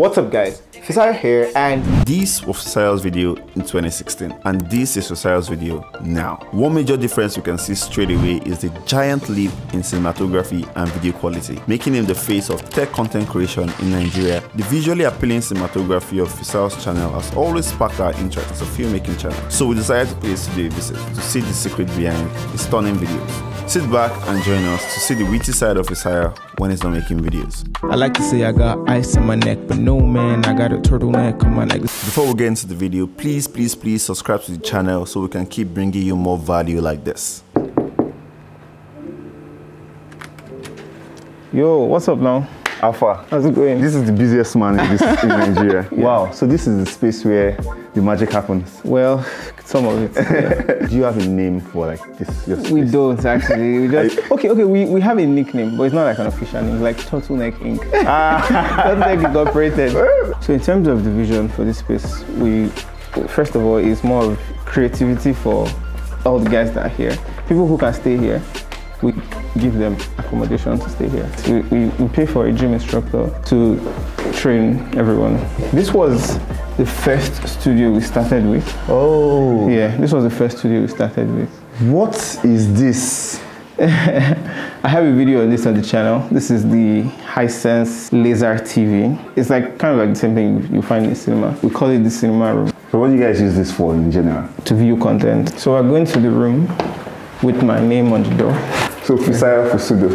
What's up guys, Fisayo here, and this was Fisayo's video in 2016 and this is Fisayo's video now. One major difference you can see straight away is the giant leap in cinematography and video quality, making him the face of tech content creation in Nigeria. The visually appealing cinematography of Fisayo's channel has always sparked our interest as a filmmaking channel, so we decided to pay a studio a visit to see the secret behind his stunning videos. Sit back and join us to see the witty side of Fisayo when he's not making videos. I like to say I got ice on my neck, but no man, I got a turtleneck on my neck. Before we get into the video, please subscribe to the channel so we can keep bringing you more value like this. yo, what's up now? Alpha, How's it going? this is the busiest man in Nigeria. Yeah. Wow, so this is the space where the magic happens. Well, some of it. Yeah. Do you have a name for like this? Your space? We don't actually. We just okay. We have a nickname, but it's not like an official name. Like Turtleneck Inc. Turtleneck Incorporated. So in terms of the vision for this space, we first of all it's more of creativity for all the guys that are here. People who can stay here, we give them accommodation to stay here. So we pay for a gym instructor to train everyone. This was the first studio we started with. Oh. Yeah, this was the first studio we started with. What is this? I have a video on this on the channel. This is the Hisense Laser TV. It's like kind of like the same thing you find in cinema. We call it the cinema room. So what do you guys use this for in general? To view content. So we're going to the room with my name on the door. So Fisayo Fosudo.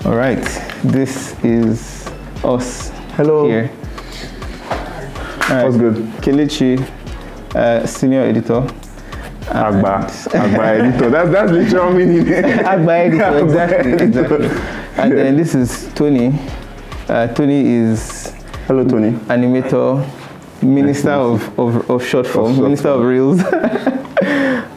All right, this is us. Hello. Here. Right. What's good? Kelechi, senior editor. Agba editor. That's literal meaning. Agba editor, exactly. And then this is Tony. Tony is Hello, Tony. Animator, minister of short form, minister of reels.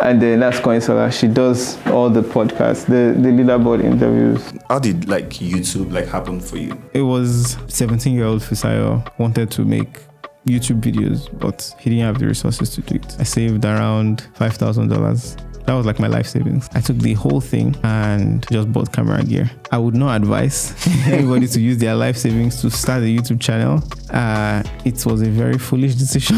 And then that's Koinsola. She does all the podcasts, the leaderboard interviews. How did like YouTube happen for you? It was 17-year-old Fisayo wanted to make YouTube videos, but he didn't have the resources to do it. I saved around $5,000. That was like my life savings. I took the whole thing and just bought camera gear. I would not advise anybody to use their life savings to start a YouTube channel. It was a very foolish decision.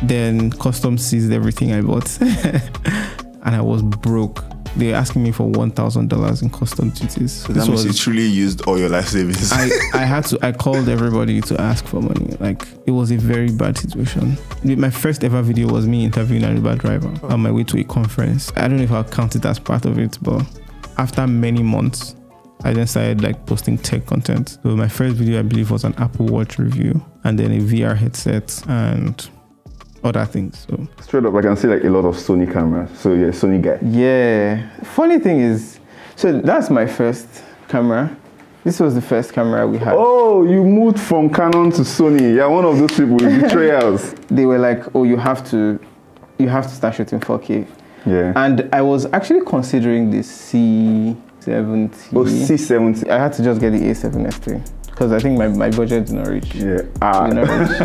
Then customs seized everything I bought and I was broke. They were asking me for $1,000 in custom duties. So that means you truly used all your life savings. I called everybody to ask for money. Like, it was a very bad situation. My first ever video was me interviewing an Uber driver on my way to a conference. I don't know if I'll count it as part of it, but after many months, I then started like posting tech content. So my first video, I believe, was an Apple Watch review and then a VR headset and other things. So Straight up, I can see like a lot of Sony cameras. So yeah, Sony guy. Yeah. Funny thing is, so that's my first camera. This was the first camera we had. Oh, you moved from Canon to Sony. Yeah, one of those people with betrayals. They were like, oh, you have to start shooting 4K. Yeah. And I was actually considering the C70. Oh, C70. I had to just get the A7S III because I think my budget did not reach. Yeah. Did not reach.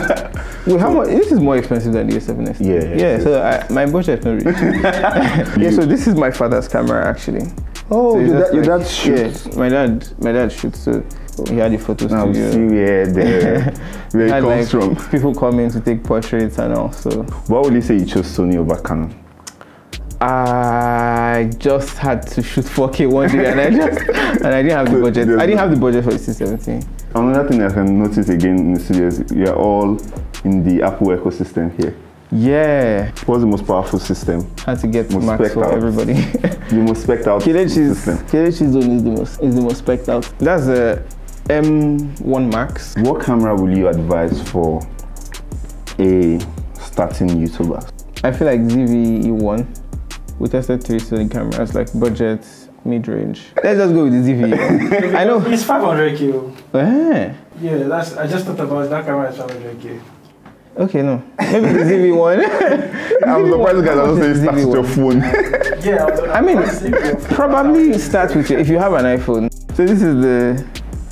Well, how much? This is more expensive than the A7S III. Yeah. So my budget did not reach. Yeah. So this is my father's camera actually. Oh, So your dad shoots? Yeah, my dad shoots. So he had a photo Now studio. see where it comes from. People come in to take portraits and all. So Why would you say you chose Sony over Canon? I just had to shoot 4K one day, and I didn't have the budget. I didn't have the budget for the C70. Another thing I can notice again in the studios, we are all in the Apple ecosystem here. Yeah. What's the most powerful system? Had to get Most Max spec'd for out. everybody. The most spec'd out system. Kelechi's zone is the most spec'd out. That's the M1 Max. What camera will you advise for a starting YouTuber? I feel like ZV-E1. We tested 3 Sony cameras, like budget, mid-range. Let's just go with the ZV-E1. I know. It's 500K. Yeah. I just thought about that camera is 500K. Okay, no. Maybe the ZV-E1. I'm surprised the guy doesn't say start with your phone. Yeah, I mean, probably start with if you have an iPhone. So this is the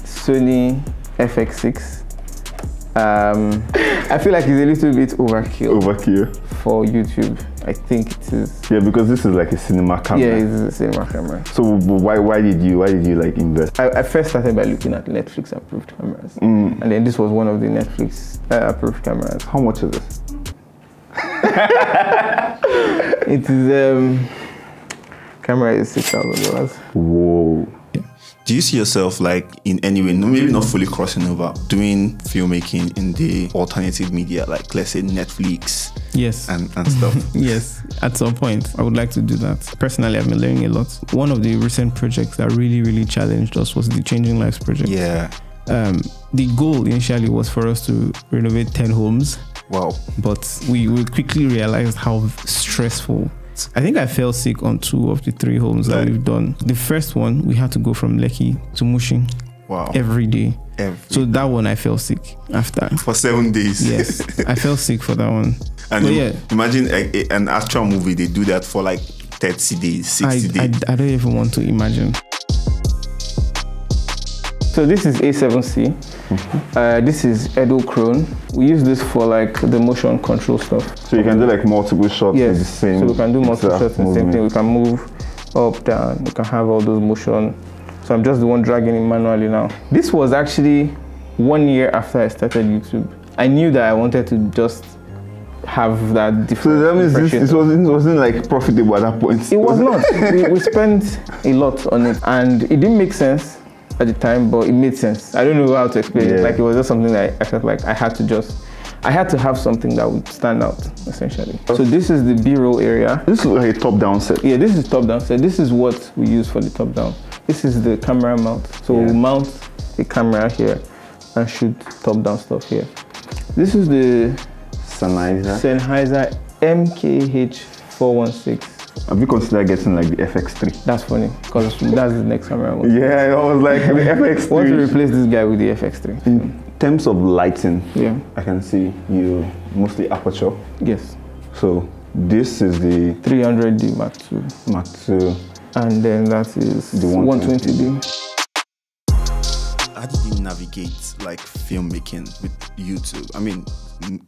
Sony FX6. I feel like it's a little bit overkill. for YouTube. I think it is. Yeah, because this is like a cinema camera. Yeah, it's a cinema camera. So why did you like invest? I first started by looking at Netflix approved cameras, and then this was one of the Netflix approved cameras. How much is this? It is camera is $6,000. Whoa. Do you see yourself like in any way, maybe not fully crossing over, doing filmmaking in the alternative media, like let's say Netflix? Yes. And stuff? Yes, at some point I would like to do that. Personally, I've been learning a lot. One of the recent projects that really challenged us was the Changing Lives project. Yeah. The goal initially was for us to renovate 10 homes. Wow. But we quickly realized how stressful. I think I fell sick on 2 of the 3 homes that we've done. The first one, we had to go from Lekki to Mushin. Wow. Every day. So that one I fell sick after. For 7 days. Yes. I fell sick for that one. And yeah. Imagine an actual movie, they do that for like 30 days, 60 days. I don't even want to imagine. So this is A7C. This is Edochrome. We use this for like the motion control stuff. So you can do like multiple shots with the same. So we can do multiple shots with the same thing. We can move up, down. We can have all those motion. So I'm just the one dragging it manually now. This was actually 1 year after I started YouTube. I knew that I wanted to just have that different. So that means this wasn't like profitable at that point. It was not. we spent a lot on it, and it didn't make sense at the time, but it made sense. I don't know how to explain it. Like it was just something that I felt like I had to have something that would stand out, essentially. So this is the B-roll area. This is like a top-down set. Yeah, this is top-down set. This is what we use for the top-down. This is the camera mount. So we'll mount the camera here and shoot top-down stuff here. This is the Sennheiser MKH416. Have you considered getting like the FX3? That's funny, because that's the next camera I want. Yeah, I was like, the FX3. I want to replace this guy with the FX3. In terms of lighting, I can see you mostly aperture. Yes. So this is the 300D Mark II. Mark II. And then that is the 120D. How did you navigate like filmmaking with YouTube? I mean,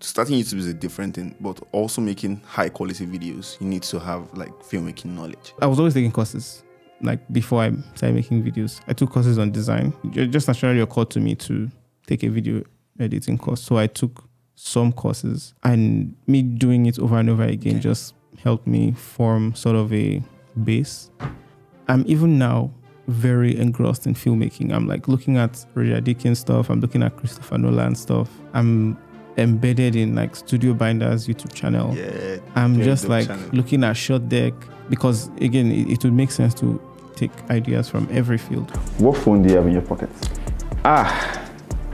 starting YouTube is a different thing, but also making high quality videos, you need to have like filmmaking knowledge. I was always taking courses. Like before I started making videos, I took courses on design. It just naturally occurred to me to take a video editing course. So I took some courses, and me doing it over and over again just helped me form sort of a base. I'm even now very engrossed in filmmaking. I'm like looking at Richard Dickens stuff. I'm looking at Christopher Nolan stuff. I'm embedded in like Studio Binder's YouTube channel. Yeah, I'm just like looking at Shot Deck, because again, it would make sense to take ideas from every field. What phone do you have in your pocket?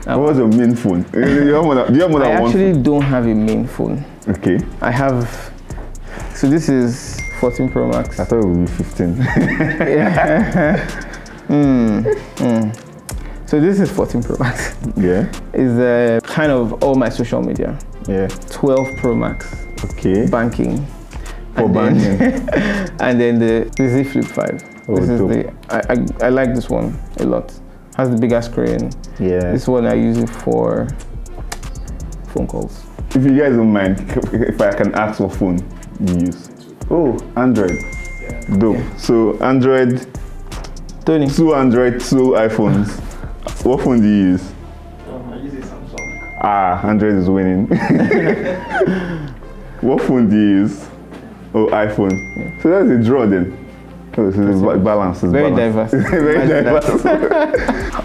What was your main phone? Do you have more than one phone? I actually don't have a main phone. Okay. I have, so this is 14 Pro Max. I thought it would be 15. So this is 14 Pro Max. Yeah. It's kind of all my social media. Yeah. 12 Pro Max. Okay. Banking. For banking. And then the Z Flip 5. Oh, this is I like this one a lot. Has the bigger screen. Yeah. This one I use it for phone calls. If you guys don't mind, if I can ask what phone you use. Oh, Android. Yeah. Dope. Yeah. So Android, Tony. 2 Android, 2 iPhones. What phone do you use? I use a Samsung. Android is winning. What phone do you use? Oh, iPhone. Yeah. So that's a draw then. Oh, so the balance is very diverse. Very diverse.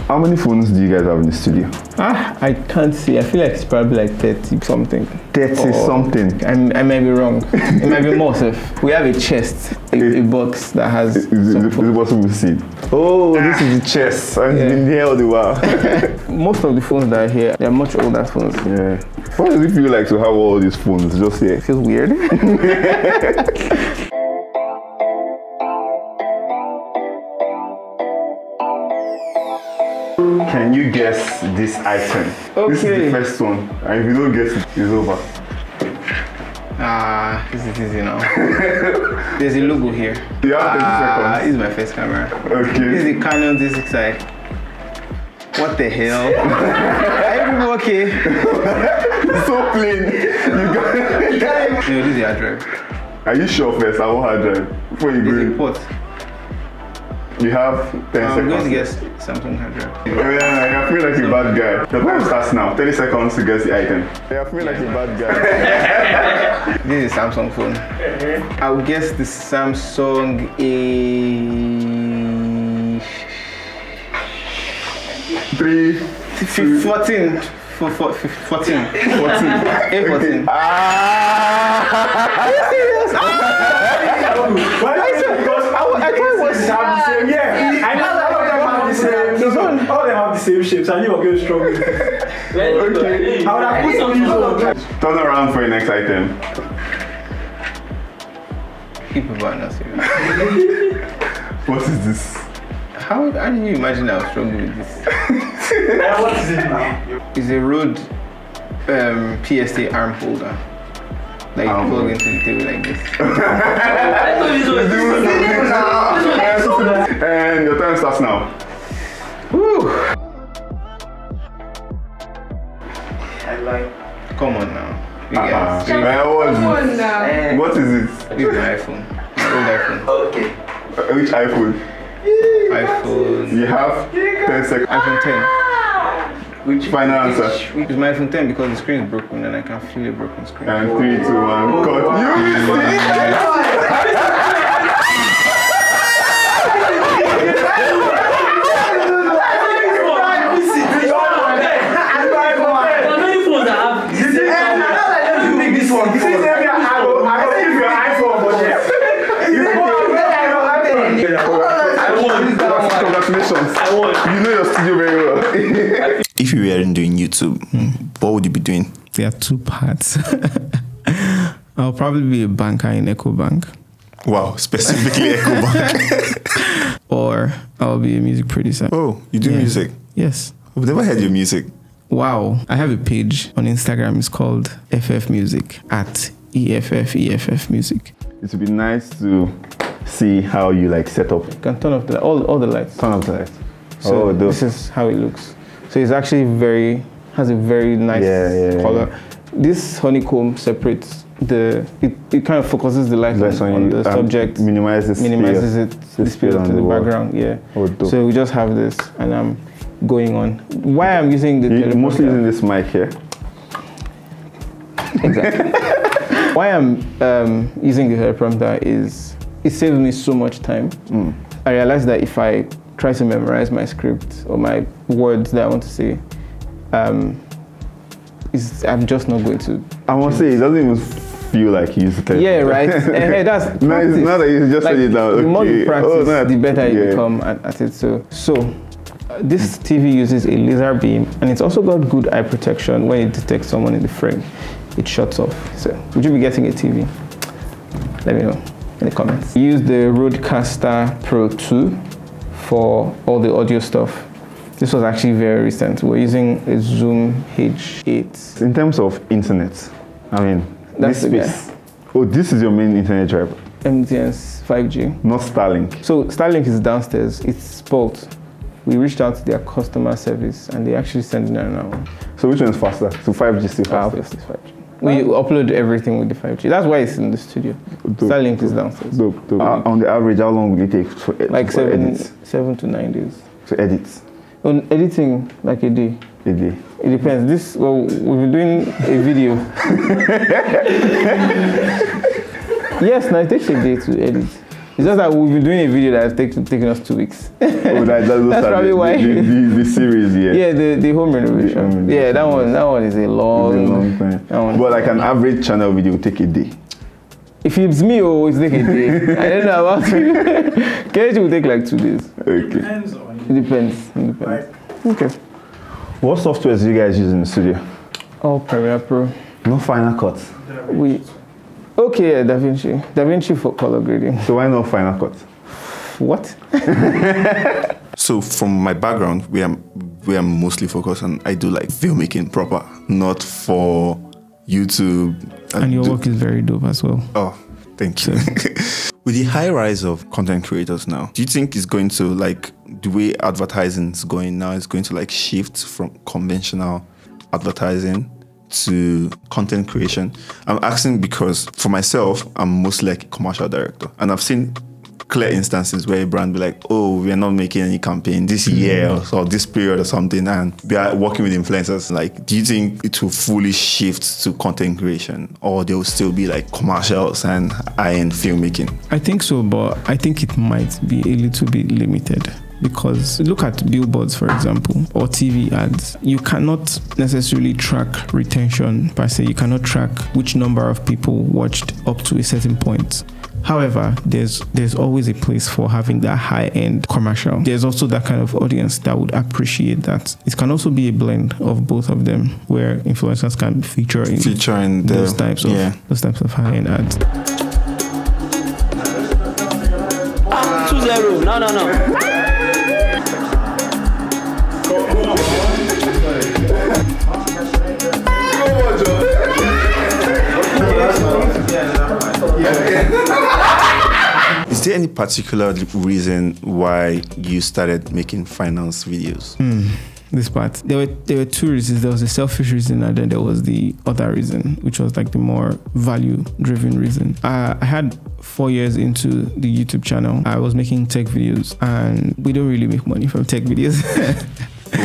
How many phones do you guys have in the studio? I can't see. I feel like it's probably like 30 something. 30 something? I may be wrong. It might be more safe. We have a chest, a box that has. Is it possible to see? Oh, this is the chest. I've been here all the while. Most of the phones that are here, they're much older phones. Yeah. What does it feel like to have all these phones just here? It feels weird. Can you guess this item? Okay. This is the first one, and if you don't guess it, it's over. This is easy now. There's a logo here. Yeah, 30 seconds. This is my first camera. Okay. This is the Canon D6i. What the hell? I okay. So plain. You got No, this is the hard drive. Are you sure first? I won't hard drive. Before you This is go, a port. you have 10 I'm seconds. going to guess Samsung hard drive. Oh, yeah, I feel like a bad guy. The time starts now. 30 seconds to guess the item. Yeah, I feel like a bad guy. This is a Samsung phone. I would guess the Samsung A. 3, 14. 14. A14. Ah! I thought it was Yeah, I know all of them have the same. All of them have the same shapes. I knew you were going strong. Okay. I would have put some of them. Turn around for your next item. people are not serious. What is this? How do you imagine I was struggling with this? What is it now? It's a Rode PSA arm holder. Like you plug into the table like this. And your time starts now. Woo! Like, Come on now. You guys. What is it? This is my iPhone. My old iPhone. okay. Which iPhone? iPhone. You have 10 seconds. iPhone 10. Which final answer? It's my iPhone 10 because the screen is broken and I can feel a broken screen. And 3, 2, 1, cut. You missed Congratulations. I won. You know your studio very well. If you weren't doing YouTube, what would you be doing? There are two parts. I'll probably be a banker in EcoBank. Wow, specifically EcoBank. Or I'll be a music producer. Oh, you do music? Yes. I've never heard your music. Wow. I have a page on Instagram. It's called FF Music at EFF Music. It would be nice to see how you like set up. You can turn off the all the lights. Turn off the lights. So dope. this is how it looks. So it's actually has a very nice color. Yeah. This honeycomb separates it kind of focuses the light on the subject, minimizes it, the speed to the background. Yeah. Oh, dope. So we just have this, and I'm going on. Why I'm using the You're mostly using this mic here. Exactly. Why I'm using the teleprompter is it saves me so much time. I realized that if I try to memorize my script or my words that I want to say, I'm just not going to. I must say, it doesn't even feel like you use the teleprompter. Yeah, right. Hey, that's No, it's not that you just like, said it now. The more you practice, no, the better you yeah. become at it. So this TV uses a laser beam, and it's also got good eye protection. When it detects someone in the frame, it shuts off. So would you be getting a TV? Let me know in the comments. Use the Rodecaster Pro 2 for all the audio stuff. This was actually very recent. We're using a Zoom H8. In terms of internet, I mean, That's this the space. Oh, this is your main internet driver, MTN's 5G. not Starlink. So Starlink is downstairs. It's spoiled. We reached out to their customer service and they actually sent it now. So which one is faster? So 5G still faster? Obviously 5G. We upload everything with the 5G. That's why it's in the studio. Dope. Starlink is downstairs. Dope. On the average, how long will it take for Like for edit? 7 to 9 days. To edit On editing, like a day. a day? It depends. We've been doing a video. Yes, now it takes a day to edit. It's just that we've been doing a video that has taken us 2 weeks. Oh, that's probably why. The series, yeah. Yeah, the home renovation. Yeah, that one is a long time. That one. But like an average channel video will take a day. If it's me, it's take a day. I don't know about you. Kelechi will take like 2 days. Okay. Depends on It depends. Right. Okay. What software do you guys use in the studio? Oh, Premiere Pro. No Final Cut. Okay, DaVinci for color grading. So why not Final Cut? What? So from my background, we are mostly focused on, I do like filmmaking proper, not for YouTube. And your work is very dope as well. Oh, thank you. With the high rise of content creators now, do you think it's going to, like, the way advertising is going now, is going to like shift from conventional advertising to content creation? I'm asking because for myself, I'm mostly like a commercial director, and I've seen clear instances where a brand be like, oh, we are not making any campaign this year or this period or something, and we are working with influencers. Like, do you think it will fully shift to content creation, or there will still be like commercials and high-end filmmaking? I think so, but I think it might be a little bit limited. Because look at billboards, for example, or TV ads. You cannot necessarily track retention per se. You cannot track which number of people watched up to a certain point. However, there's always a place for having that high-end commercial. There's also that kind of audience that would appreciate that. It can also be a blend of both of them, where influencers can feature in those types of high-end ads. 2-0. No. Is there any particular reason why you started making finance videos? This part. There were two reasons. There was a selfish reason, and then there was the other reason, which was like the more value-driven reason. I had 4 years into the YouTube channel. I was making tech videos, and we don't really make money from tech videos.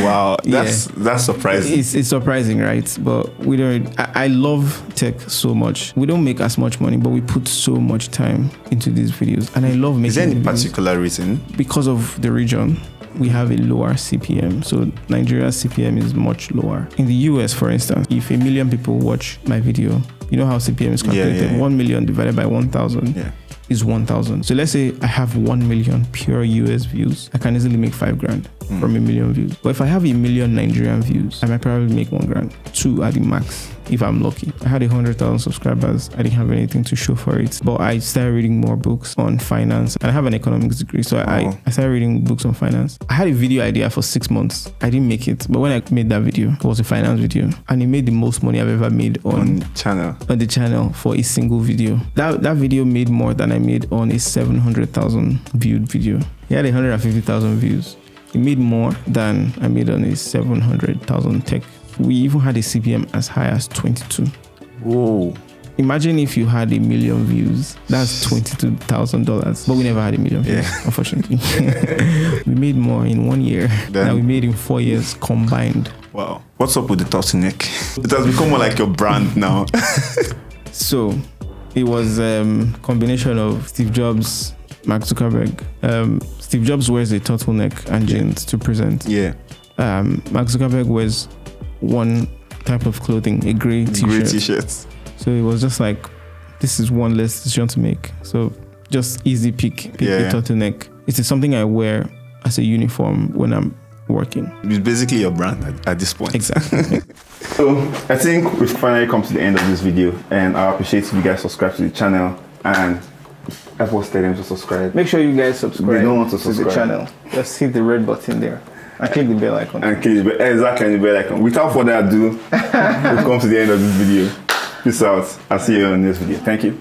Wow, that's surprising. It's surprising, right? But we don't. I love tech so much. We don't make as much money, but we put so much time into these videos, and I love making. Is there any particular reason? Because of the region. We have a lower CPM. So Nigeria's CPM is much lower. In the US, for instance, if 1 million people watch my video, you know how CPM is calculated? 1 million divided by 1,000 is 1,000. So let's say I have 1 million pure US views. I can easily make 5 grand from 1 million views. But if I have 1 million Nigerian views, I might probably make 1 grand, 2 at the max, if I'm lucky. I had 100,000 subscribers. I didn't have anything to show for it. But I started reading more books on finance. And I have an economics degree, so I started reading books on finance. I had a video idea for 6 months. I didn't make it. But when I made that video, it was a finance video. And it made the most money I've ever made on the channel for a single video. That video made more than I made on a 700,000 viewed video. It had 150,000 views. It made more than I made on a 700,000 tech. We even had a CPM as high as 22. Whoa. Imagine if you had 1 million views. That's $22,000. But we never had 1 million views, unfortunately. We made more in 1 year than we made in 4 years combined. Wow. What's up with the turtleneck? It has become more like your brand now. So it was a combination of Steve Jobs, Mark Zuckerberg. Steve Jobs wears a turtleneck and jeans to present. Mark Zuckerberg wears one type of clothing, a grey t-shirt. So it was just like, this is one less decision to make. So just easy pick the turtleneck. It is something I wear as a uniform when I'm working. It's basically your brand at this point. Exactly. So I think we've finally come to the end of this video, and I appreciate if you guys subscribe to the channel and help us tell them to subscribe. Make sure you guys subscribe They don't want to subscribe. the channel. Just hit the red button there and click the bell icon. And click the bell icon. Without further ado, we've come to the end of this video. Peace out. I'll see you on this video. Thank you.